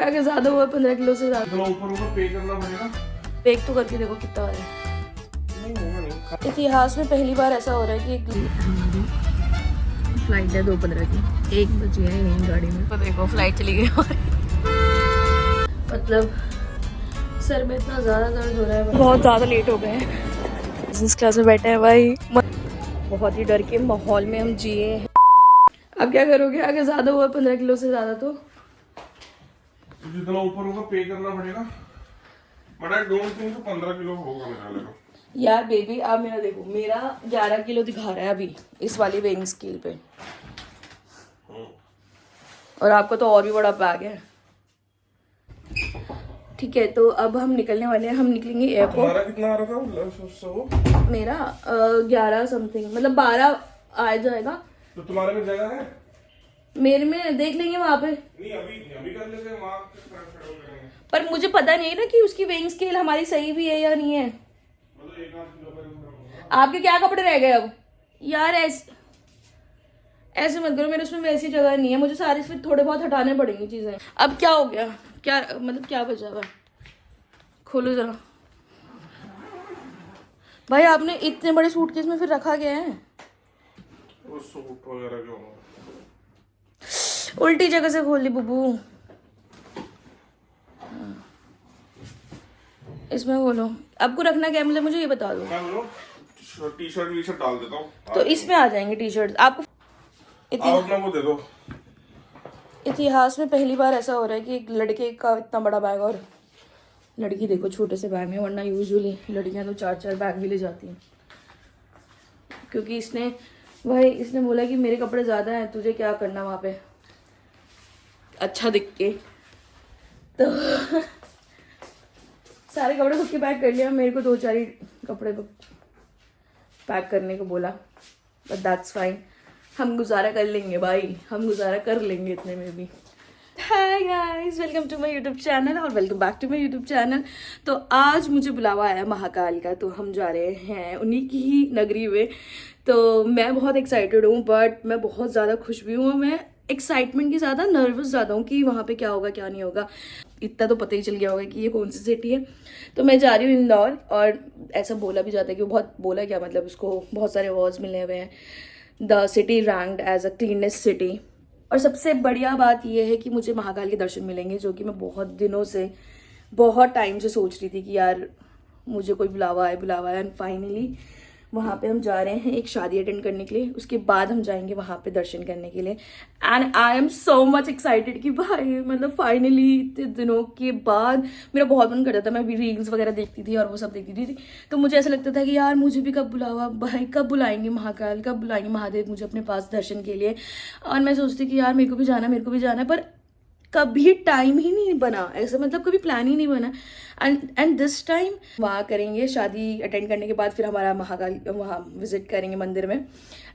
आगे ज्यादा हुआ 15 किलो से ज्यादा। ऊपर पे करना पड़ेगा। पेक तो करके देखो कितना हो रहा है। नहीं होगा नहीं। इतिहास में पहली बार ऐसा हो रहा है कि हमारी फ्लाइट है 2:15 की, 1 बजे है यहीं गाड़ी में। तो देखो फ्लाइट चली गई मतलब सर में इतना ज़्यादा दर्द हो रहा है, बहुत ज़्यादा लेट हो गए हैं। बिजनेस क्लास में बैठे हैं भाई, बहुत ही डर के माहौल में हम जिए हैं। अब क्या करोगे, आगे ज़्यादा हुआ 15 किलो से ज़्यादा तो जितना ऊपर होगा पे करना पड़ेगा। But I don't think 15 kilo होगा मेरा लगा। यार बेबी आप मेरा देखो, मेरा 11 किलो दिखा रहा है अभी इस वाली वेइंग स्केल पे, और आपका तो और भी बड़ा बैग है। ठीक है, तो अब हम निकलने वाले हैं, हम निकलेंगे एयरपोर्ट। तुम्हारा कितना आ रहा था? मेरा 11 समथिंग, मतलब 12 आ जाएगा। तो तुम्हारे में जगह है? मेरे में देख लेंगे वहाँ पे। नहीं अभी कर लेते हैं वहाँ पे। पर मुझे पता नहीं है ना कि उसकी वेइंग स्केल हमारी सही भी है या नहीं है। मतलब 1 आध किलो का। आपके क्या कपड़े रह गए अब? यार ऐसे मत करो, मेरे उसमें वैसी जगह नहीं है, मुझे सारे फिर थोड़े बहुत हटाने पड़ेंगी चीजें। अब क्या हो गया, क्या मतलब क्या बचा हुआ? खोलो जरा भाई, आपने इतने बड़े सूटकेस में फिर रखा गया है? वो सूट वगैरह क्यों? उल्टी जगह से खोल ली बुबू। इसमें खोलो। आपको रखना क्या है, मतलब मुझे ये बता दो। टी शर्ट वी शर्ट डाल देता हूँ तो इसमें आ जाएंगे टी शर्ट। आपको अपना वो दे दो। इतिहास में पहली बार ऐसा हो रहा है कि एक लड़के का इतना बड़ा बैग और लड़की देखो छोटे से बैग में, वरना यूजुअली लड़कियां तो 4-4 बैग भी ले जाती हैं। क्योंकि इसने बोला कि मेरे कपड़े ज़्यादा हैं, तुझे क्या करना वहाँ पे अच्छा दिख के। तो सारे कपड़े खुद के पैक कर लिया, मेरे को 2-4 ही कपड़े पैक करने को बोला, बट दैट्स फाइन, हम गुजारा कर लेंगे भाई, हम गुजारा कर लेंगे इतने में भी। Hi guys, welcome to my YouTube channel और welcome back to my YouTube channel. तो आज मुझे बुलावा आया महाकाल का, तो हम जा रहे हैं उन्हीं की ही नगरी में। तो मैं बहुत एक्साइटेड हूँ, बट मैं बहुत ज़्यादा खुश भी हूँ। मैं एक्साइटमेंट की ज़्यादा नर्वस ज़्यादा हूँ कि वहाँ पे क्या होगा क्या नहीं होगा। इतना तो पता ही चल गया होगा कि ये कौन सी सिटी है। तो मैं जा रही हूँ इंदौर, और ऐसा बोला भी जाता है कि वो बहुत बोला क्या मतलब उसको बहुत सारे अवार्ड्स मिले हुए हैं, the city ranked as a cleanest city. और सबसे बढ़िया बात यह है कि मुझे महाकाल के दर्शन मिलेंगे, जो कि मैं बहुत दिनों से, बहुत टाइम से सोच रही थी कि यार मुझे कोई बुलावा है। एंड फाइनली वहाँ पे हम जा रहे हैं एक शादी अटेंड करने के लिए, उसके बाद हम जाएंगे वहाँ पे दर्शन करने के लिए। And I am so much excited कि भाई मतलब फाइनली इतने दिनों के बाद, मेरा बहुत मन करता था, मैं भी रील्स वगैरह देखती थी और वो सब देखती थी, तो मुझे ऐसा लगता था कि यार मुझे भी कब बुलावा भाई, कब बुलाएंगे महाकाल, कब बुलाएंगे महादेव मुझे अपने पास दर्शन के लिए। और मैं सोचती कि यार मेरे को भी जाना है, पर कभी टाइम ही नहीं बना, ऐसा मतलब कभी प्लान ही नहीं बना। एंड दिस टाइम वहाँ करेंगे शादी अटेंड करने के बाद, फिर हमारा महाकाल वहाँ विजिट करेंगे मंदिर में।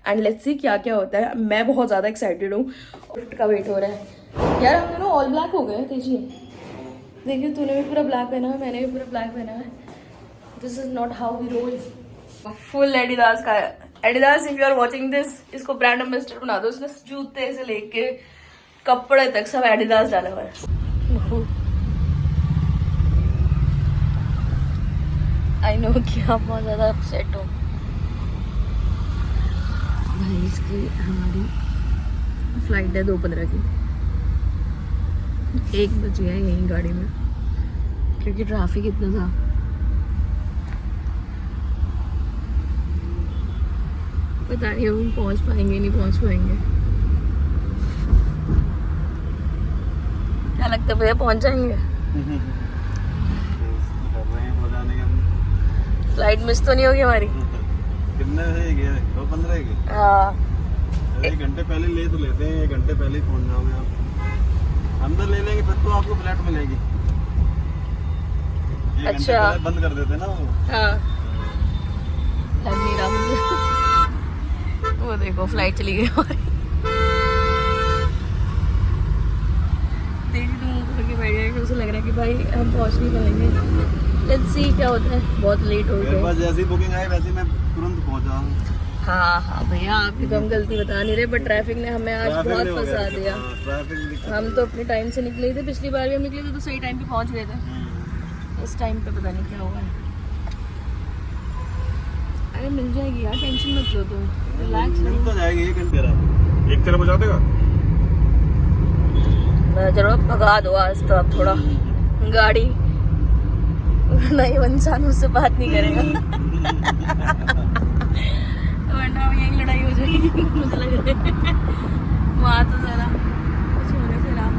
एंड लेट्स सी क्या क्या होता है। मैं बहुत ज़्यादा एक्साइटेड हूँ। गिफ्ट का वेट हो रहा है यार। हम दोनों ऑल ब्लैक हो गए तेजी, देखिए तूने भी पूरा ब्लैक पहना है, मैंने भी पूरा ब्लैक पहना है। This is not how we roll. Full Adidas का है। Adidas if you are watching this, इसको ब्रांड एम्बेसडर बना दो। इसने जूते से लेके कपड़े तक सब एडिडास डाला हुआ है। आई नो कि आप बहुत ज़्यादा अपसेट हो भाई। इसकी हमारी फ्लाइट है 2:15 की, 1 बजे है यहीं गाड़ी में, क्योंकि ट्रैफिक इतना था। पता नहीं हम पहुंच पाएंगे नहीं पहुंच पाएंगे। क्या लगता है भैया पहुंच जाएंगे? फ्लाइट मिस तो नहीं होगी हमारी? कितने बजे गए? 2:15 के। हाँ 1 घंटे पहले ले तो लेते हैं, 1 घंटे पहले ही पहुंच जाओगे आप। अंदर ले लेंगे फिर तो आपको फ्लैट मिलेगी। अच्छा बंद कर देते ना वो। हाँ लग नहीं रहा मुझे। वो देखो फ्लाइट चली गई हमारी। तेरी तो मुंह करके बैठ गया, उसे लग रहा है कि भाई हम पहुंच नहीं पाएंगे। लेट्स सी क्या होता है। बहुत लेट हो मेरे गए। पास जैसी बुकिंग आई वैसे मैं तुरंत पहुंचा हूँ। हाँ हाँ भैया, आपकी तो हम गलती बता नहीं रहे, बट ट्रैफिक ने हमें आज बहुत फंसा दिया। हम तो अपने टाइम से निकले थे, पिछली बार भी हम निकले थे तो सही टाइम पे पहुंच गए थे। इस टाइम पे पता नहीं क्या हुआ है। अरे मिल जाएगी यार, टेंशन मत लो तुम, रिलैक्स मिल तो जाएगी 1 घंटे एक तरह बजा देगा। चलो भगा दो आज तो आप थोड़ा गाड़ी, नहीं वो इंसान मुझसे बात नहीं करेगा। वरना अब यही लड़ाई हो जाएगी मुझे लग रहा है। वहाँ तो जरा कुछ होने से राम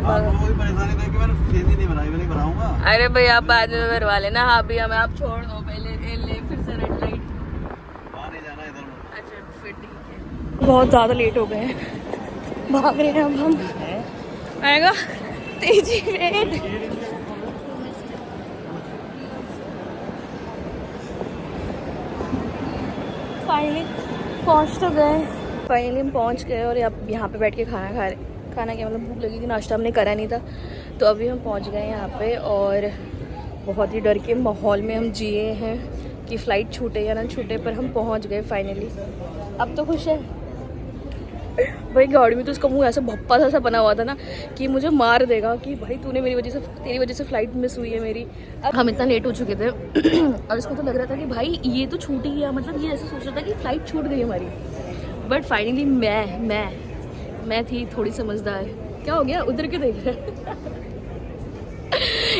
आपको कोई परेशानी देख के मैंने सीधी नहीं बनाई, मैं नहीं बनाऊंगा। अरे भाई आप बाद में भरवा लेना। हाँ भैया हमें आप छोड़ दो पहले, ले फिर से रेड लाइट। वहाँ नहीं जाना, इधर मुड़। अच्छा फिर ठीक है। बहुत ज़्यादा लेट हो गए हैं, भाग रहे हैं अब हम। आएगा तेजी वेट। फाइनली पहुंच तो गए। फाइनली हम पहुंच गए और अब यहाँ पे बैठ के खाना खा रहे। खाना क्या मतलब, भूख लगी थी, नाश्ता हमने करा नहीं था, तो अभी हम पहुंच गए यहाँ पे। और बहुत ही डर के माहौल में हम जिए हैं कि फ़्लाइट छूटे या ना छूटे, पर हम पहुंच गए फाइनली। अब तो खुश है भाई। गाड़ी में तो उसका मुंह ऐसा भप्पा सा बना हुआ था ना कि मुझे मार देगा कि भाई तूने मेरी वजह से, तेरी वजह से फ़्लाइट मिस हुई है मेरी। अब हम इतना लेट हो चुके थे और इसको तो लग रहा था कि भाई ये तो छूट ही गया, मतलब ये ऐसे सोच रहा था कि फ़्लाइट छूट गई हमारी। बट फाइनली मैं थी थोड़ी समझदार। क्या हो गया, उधर क्यों देख रहे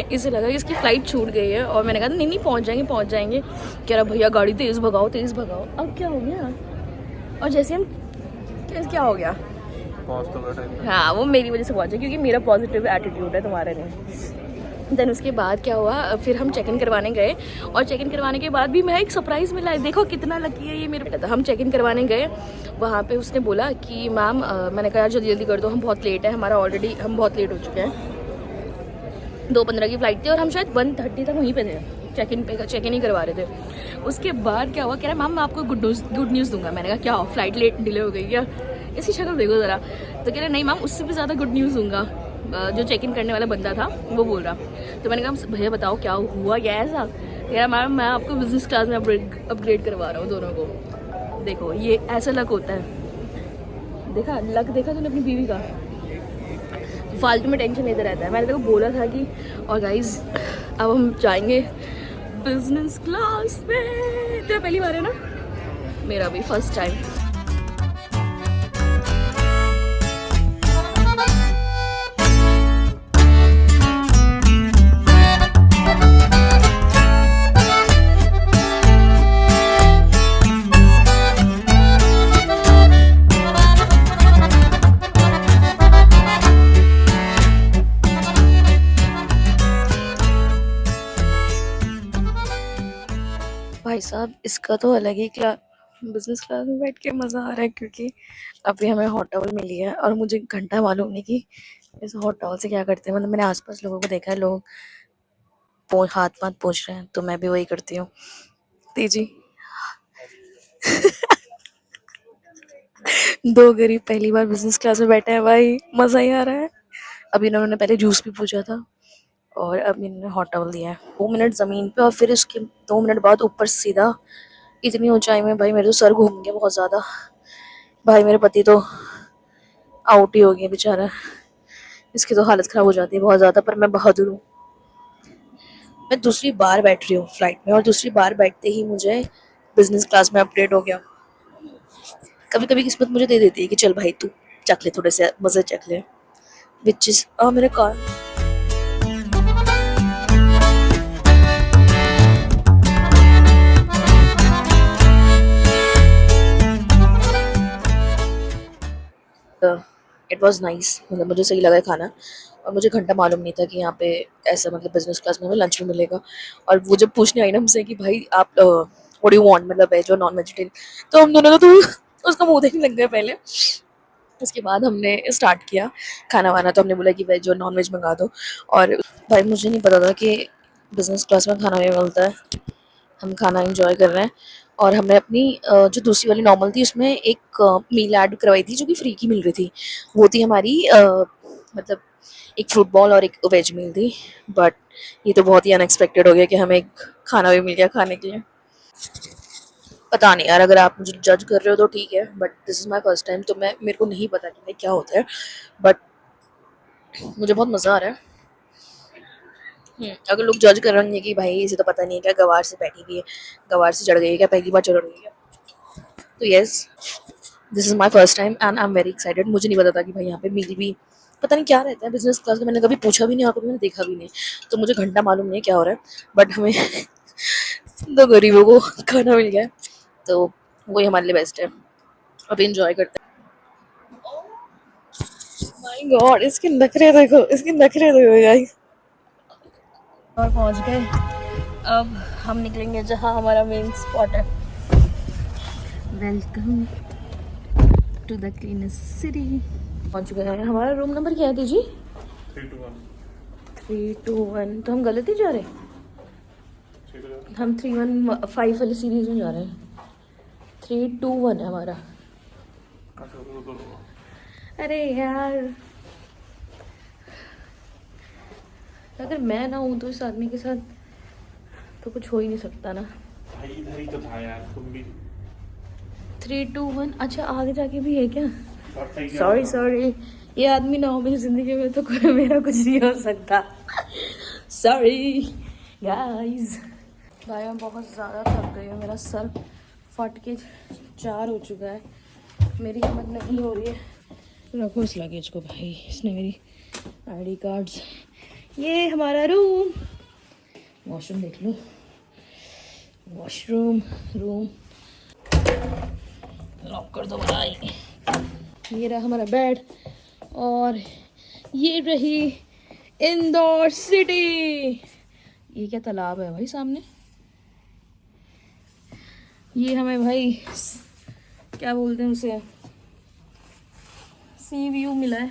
इसे लगा कि इसकी फ़्लाइट छूट गई है और मैंने कहा नहीं पहुँच जाएंगे। कह रहा भैया गाड़ी तेज़ भगाओ। अब क्या हो गया, और जैसे हम क्या हो गया, हाँ वो मेरी वजह से पहुंचे क्योंकि मेरा पॉजिटिव एटीट्यूड है, तुम्हारा नहीं। देन उसके बाद क्या हुआ, फिर हम चेक इन करवाने गए और चेक इन करवाने के बाद भी मैं एक सरप्राइज़ मिला है। देखो कितना लकी है ये मेरे बेटा। हम चेक इन करवाने गए, वहाँ पे उसने बोला कि मैम, मैंने कहा यार जल्दी कर दो, हम बहुत लेट है, हमारा ऑलरेडी हम बहुत लेट हो चुके हैं। 2:15 की फ़्लाइट थी और हम शायद 1:30 तक वहीं पे थे, चेक इन ही करवा रहे थे। उसके बाद क्या हुआ, कह रहा मैम मैं आपको गुड न्यूज़ दूंगा। मैंने कहा क्या हो, फ्लाइट लेट डिले हो गई क्या, इसकी शक्ल देखो ज़रा। तो कह रहे नहीं मैम उससे भी ज़्यादा गुड न्यूज़ दूंगा। जो चेक इन करने वाला बंदा था वो बोल रहा। तो मैंने कहा भैया बताओ क्या हुआ, क्या ऐसा। कह रहा मैम मैं आपको बिजनेस क्लास में अपग्रेड करवा रहा हूँ दोनों को। देखो ये ऐसा लक होता है, देखा लक देखा तूने अपनी बीवी का। फालतू में टेंशन लेते रहता है। मैंने तेरे को बोला था कि, और गाइज अब हम जाएंगे बिजनेस क्लास में। तेरा पहली बार है ना, मेरा भी फर्स्ट टाइम। भाई साहब इसका तो अलग ही बिजनेस क्लास में बैठ के मज़ा आ रहा है, क्योंकि अभी हमें हॉट टॉवल मिली है और मुझे घंटा मालूम नहीं कि इस हॉट टॉवल से क्या करते हैं। मतलब मैंने आसपास लोगों को देखा है, लोग हाथ पोंछ रहे हैं, तो मैं भी वही करती हूँ। तेजी दो गरीब पहली बार बिजनेस क्लास में बैठे हैं भाई, मज़ा ही आ रहा है। अभी इन्होंने पहले जूस भी पूछा था और अब इन्होंने हॉट टॉवल दिया है। 2 मिनट ज़मीन पे और फिर उसके 2 मिनट बाद ऊपर सीधा। इतनी ऊंचाई में भाई मेरे तो सर घूम गया बहुत ज़्यादा। भाई मेरे पति तो आउट ही हो गया बेचारा, इसकी तो हालत ख़राब हो जाती है बहुत ज़्यादा। पर मैं बहादुर हूँ, मैं दूसरी बार बैठ रही हूँ फ्लाइट में और दूसरी बार बैठते ही मुझे बिजनेस क्लास में अपग्रेड हो गया। कभी कभी किस्मत मुझे दे देती है कि चल भाई तू चख ले, थोड़े से मज़े चख ले। विच इज़ मेरे कार। इट वॉज नाइस, मतलब मुझे सही लगा खाना। और मुझे घंटा मालूम नहीं था कि यहाँ पे ऐसा मतलब बिजनेस क्लास में हमें लंच भी मिलेगा। और वो जब पूछने आई ना हमसे कि भाई आप व्हाट डू यू वांट, मतलब वेज और नॉन वेजिटेरियन, तो हम दोनों तो उसका मुंह देखने लग गए पहले। उसके बाद हमने स्टार्ट किया खाना वाना, तो हमने बोला कि वेज और नॉन वेज मंगा दो। और भाई मुझे नहीं पता था कि बिजनेस क्लास में खाना भी मिलता है। हम खाना एंजॉय कर रहे हैं और हमने अपनी जो दूसरी वाली नॉर्मल थी उसमें एक मील ऐड करवाई थी जो कि फ्री की मिल रही थी। वो थी हमारी मतलब एक फ्रूट बॉल और एक वेज मील थी। बट ये तो बहुत ही अनएक्सपेक्टेड हो गया कि हमें एक खाना भी मिल गया खाने के लिए। पता नहीं यार, अगर आप मुझे जज कर रहे हो तो ठीक है, but this is my first time, तो मेरे को नहीं पता कि क्या होता है, बट मुझे बहुत मज़ा आ रहा है। अगर लोग जज कर रहे हैं कि भाई इसे तो पता नहीं है क्या, गवार से बैठी हुई है, गवार से चढ़ गई है क्या, पहली बार चढ़ गई है, तो yes this is my first time and I am very excited. मुझे नहीं पता था कि भाई यहाँ पे मील भी पता नहीं क्या रहता है बिजनेस क्लास का, मैंने कभी पूछा भी नहीं और कभी मैंने देखा भी नहीं, तो मुझे घंटा मालूम नहीं है क्या हो रहा है, बट हमें दो गरीबों को खाना मिल गया है, तो वही हमारे लिए बेस्ट है। अभी इंजॉय करते हैं। माय गॉड, इसके नखरे देखो, इसके नखरे देखो गाइस। और पहुंच गए, अब हम निकलेंगे जहाँ हमारा मेन स्पॉट है। Welcome to the cleanest city. पहुंच गए हैं। हमारा रूम नंबर क्या है दीजी? 321। तो हम गलत ही जा रहे हैं, हम 315 वाली सीरीज में जा रहे हैं। 321 है हमारा। अरे यार, अगर मैं ना हूँ तो इस आदमी के साथ तो कुछ हो ही नहीं सकता ना। इधर ही तो था यार, तुम भी 321। अच्छा आगे जाके भी है क्या? सॉरी, ये आदमी ना हो मेरी जिंदगी में तो मेरा कुछ नहीं हो सकता। Sorry guys. भाई मैं बहुत ज़्यादा थक गई हूँ, मेरा सर फट के 4 हो चुका है, मेरी हिम्मत नहीं हो रही है। रखो इस लगेज को भाई, इसने मेरी आईडी कार्ड्स। ये हमारा रूम, वॉशरूम देख लो, वॉशरूम रूम, लॉक कर दो भाई। ये रहा हमारा बेड और ये रही इंदौर सिटी। ये क्या तालाब है भाई सामने? ये हमें भाई क्या बोलते हैं उसे, सी व्यू मिला है,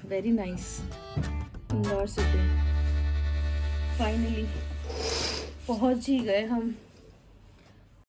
very nice. Indore city finally पहुंच ही गए हम।